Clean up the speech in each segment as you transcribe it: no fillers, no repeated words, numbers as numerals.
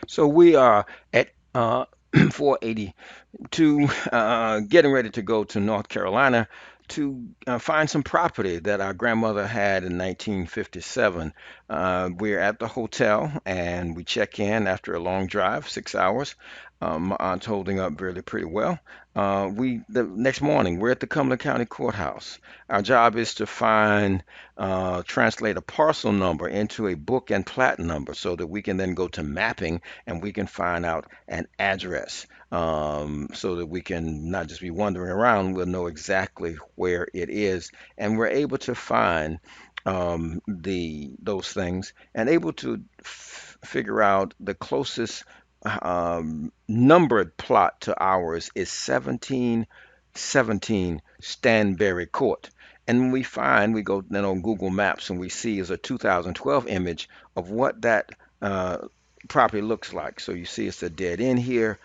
So we are at 482, getting ready to go to North Carolina to find some property that our grandmother had in 1957. We're at the hotel and we check in after a long drive, 6 hours. My aunt's holding up really pretty well. The next morning we're at the Cumberland County Courthouse. Our job is to translate a parcel number into a book and plat number so that we can then go to mapping and we can find out an address, so that we can not just be wandering around, we'll know exactly where it is. And we're able to find the those things and able to figure out the closest numbered plot to ours is 1717 Stanberry Court. And when we go then on Google Maps and we see is a 2012 image of what that uh, property looks like. So you see it's a dead end here.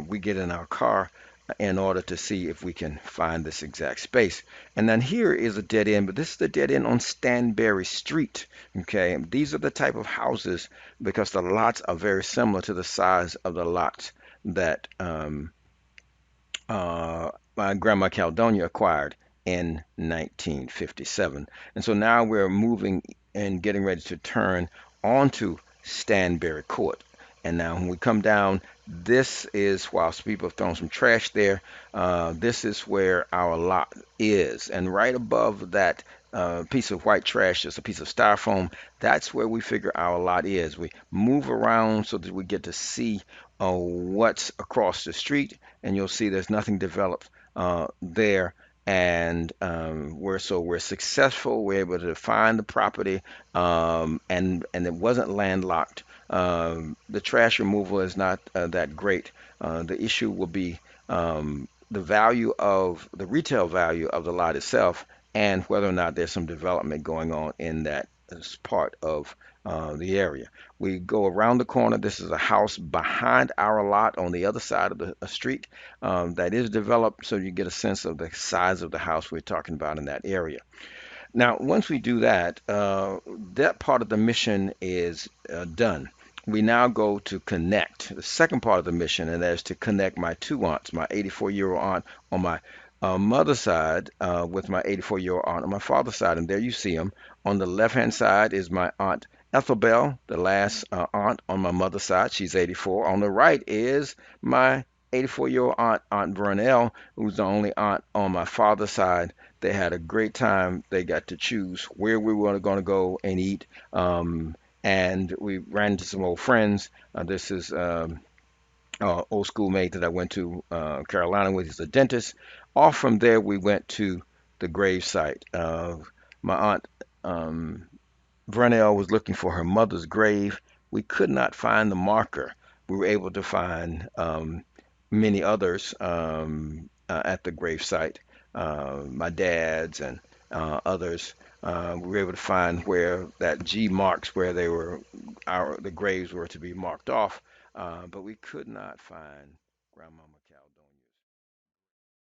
We get in our car in order to see if we can find this exact space. And then here is a dead end, but this is the dead end on Stanberry Street. Okay, these are the type of houses because the lots are very similar to the size of the lots that my grandma Caldonia acquired in 1957. And so now we're moving and getting ready to turn onto Stanberry Court. And now when we come down, this is, whilst people have thrown some trash there, this is where our lot is. And right above that piece of white trash, just a piece of styrofoam, that's where we figure our lot is. We move around so that we get to see what's across the street, and you'll see there's nothing developed there. And we're successful. We're able to find the property, and it wasn't landlocked. The trash removal is not that great. The issue will be the retail value of the lot itself, and whether or not there's some development going on in that part of the area. We go around the corner. This is a house behind our lot on the other side of the street that is developed, so you get a sense of the size of the house we're talking about in that area. Now, once we do that, that part of the mission is done. We now go to connect the second part of the mission, and that is to connect my two aunts, my 84-year-old aunt on my mother's side with my 84-year-old aunt on my father's side. And there you see them. On the left-hand side is my aunt Ethel Bell, the last aunt on my mother's side. She's 84. On the right is my 84-year-old aunt, Aunt Vernell, who's the only aunt on my father's side. They had a great time. They got to choose where we were going to go and eat. And we ran into some old friends. This is old schoolmate that I went to Carolina with. He's a dentist. Off from there, we went to the grave site. My aunt Vernell was looking for her mother's grave. We could not find the marker. We were able to find many others at the grave site. My dad's and others. We were able to find where that G marks where the graves were to be marked off, but we could not find Grandmama.